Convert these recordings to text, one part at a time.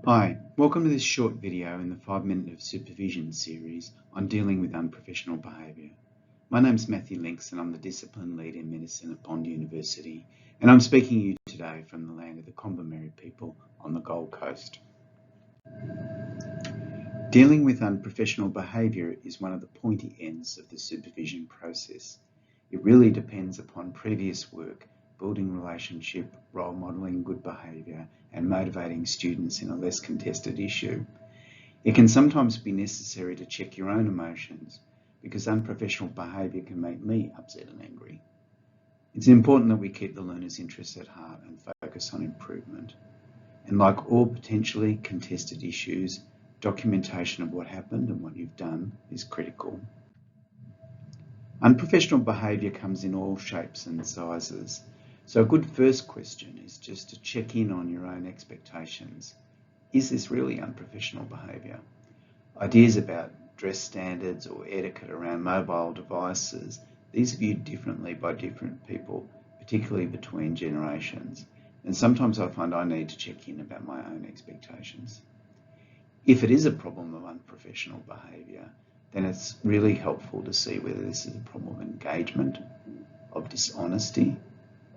Hi, welcome to this short video in the 5 Minute of Supervision series on dealing with unprofessional behaviour. My name's Matthew Links and I'm the Discipline Lead in Medicine at Bond University, and I'm speaking to you today from the land of the Kombumerri people on the Gold Coast. Dealing with unprofessional behaviour is one of the pointy ends of the supervision process. It really depends upon previous work, building relationship, role modelling good behaviour, and motivating students in a less contested issue. It can sometimes be necessary to check your own emotions because unprofessional behaviour can make me upset and angry. It's important that we keep the learner's interests at heart and focus on improvement. And like all potentially contested issues, documentation of what happened and what you've done is critical. Unprofessional behaviour comes in all shapes and sizes. So a good first question is just to check in on your own expectations. Is this really unprofessional behaviour? Ideas about dress standards or etiquette around mobile devices, these are viewed differently by different people, particularly between generations. And sometimes I find I need to check in about my own expectations. If it is a problem of unprofessional behaviour, then it's really helpful to see whether this is a problem of engagement, of dishonesty,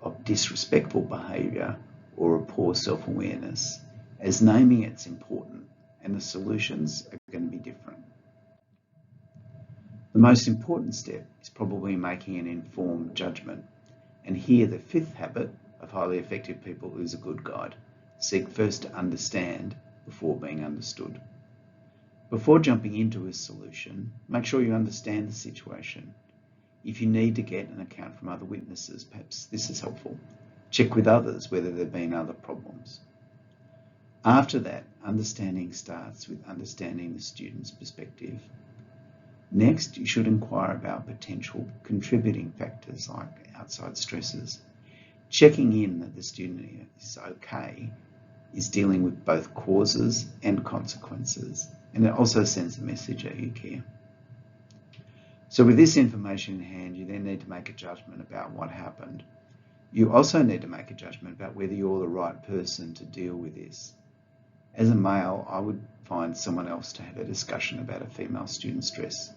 of disrespectful behaviour, or a poor self-awareness, as naming it's important and the solutions are going to be different. The most important step is probably making an informed judgment, and here the fifth habit of highly effective people is a good guide. Seek first to understand before being understood. Before jumping into a solution, make sure you understand the situation. If you need to get an account from other witnesses, perhaps this is helpful. Check with others whether there have been other problems. After that, understanding starts with understanding the student's perspective. Next, you should inquire about potential contributing factors like outside stresses. Checking in that the student is okay is dealing with both causes and consequences, and it also sends a message that you care. So with this information in hand, you then need to make a judgment about what happened. You also need to make a judgment about whether you're the right person to deal with this. As a male, I would find someone else to have a discussion about a female student's dress.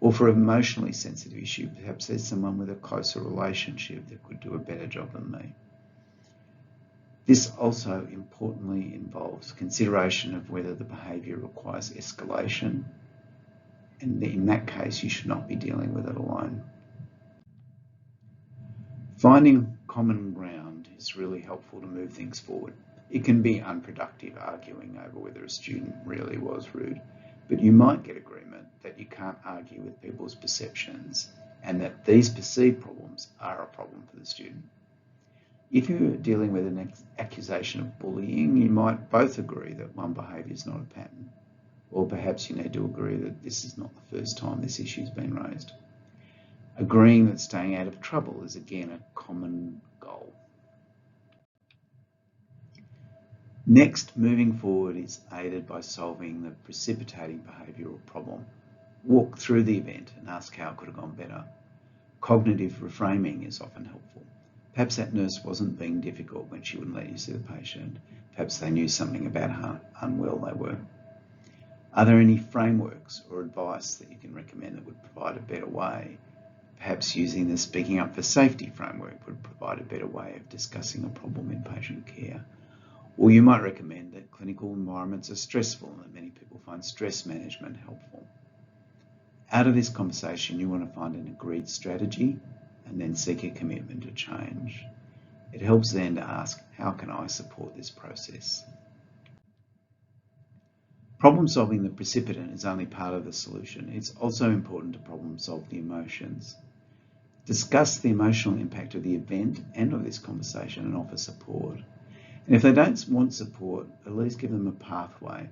Or for an emotionally sensitive issue, perhaps there's someone with a closer relationship that could do a better job than me. This also importantly involves consideration of whether the behaviour requires escalation, and in that case you should not be dealing with it alone. Finding common ground is really helpful to move things forward. It can be unproductive arguing over whether a student really was rude, but you might get agreement that you can't argue with people's perceptions and that these perceived problems are a problem for the student. If you're dealing with an accusation of bullying, you might both agree that one behaviour is not a pattern. Or perhaps you need to agree that this is not the first time this issue has been raised. Agreeing that staying out of trouble is again a common goal. Next, moving forward is aided by solving the precipitating behavioural problem. Walk through the event and ask how it could have gone better. Cognitive reframing is often helpful. Perhaps that nurse wasn't being difficult when she wouldn't let you see the patient. Perhaps they knew something about how unwell they were. Are there any frameworks or advice that you can recommend that would provide a better way? Perhaps using the Speaking Up for Safety framework would provide a better way of discussing a problem in patient care. Or you might recommend that clinical environments are stressful and that many people find stress management helpful. Out of this conversation, you want to find an agreed strategy and then seek a commitment to change. It helps then to ask, how can I support this process? Problem solving the precipitant is only part of the solution. It's also important to problem solve the emotions. Discuss the emotional impact of the event and of this conversation and offer support. And if they don't want support, at least give them a pathway.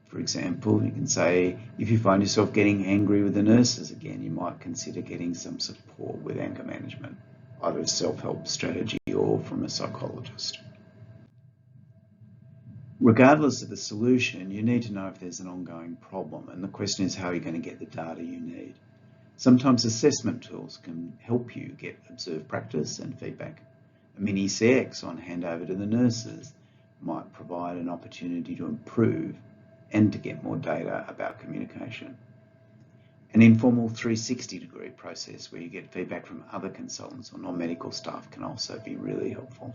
For example, you can say, if you find yourself getting angry with the nurses again, you might consider getting some support with anger management, either a self-help strategy or from a psychologist. Regardless of the solution, you need to know if there's an ongoing problem, and the question is how you're going to get the data you need. Sometimes assessment tools can help you get observed practice and feedback. A mini CX on handover to the nurses might provide an opportunity to improve and to get more data about communication. An informal 360-degree process where you get feedback from other consultants or non-medical staff can also be really helpful.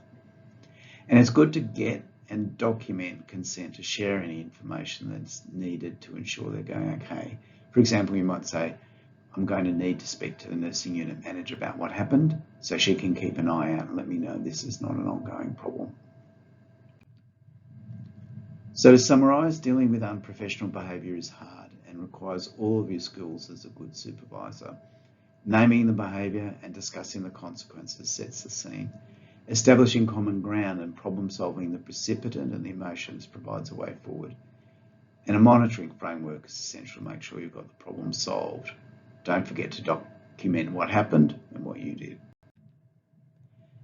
And it's good to get and document consent to share any information that's needed to ensure they're going okay. For example, you might say, I'm going to need to speak to the nursing unit manager about what happened so she can keep an eye out and let me know this is not an ongoing problem. So to summarise, dealing with unprofessional behaviour is hard and requires all of your skills as a good supervisor. Naming the behaviour and discussing the consequences sets the scene. Establishing common ground and problem solving the precipitant and the emotions provides a way forward. And a monitoring framework is essential to make sure you've got the problem solved. Don't forget to document what happened and what you did.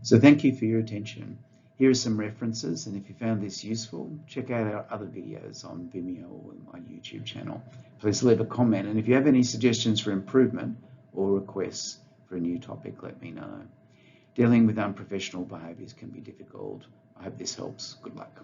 So thank you for your attention. Here are some references, and if you found this useful, check out our other videos on Vimeo or my YouTube channel. Please leave a comment, and if you have any suggestions for improvement or requests for a new topic, let me know. Dealing with unprofessional behaviours can be difficult. I hope this helps. Good luck.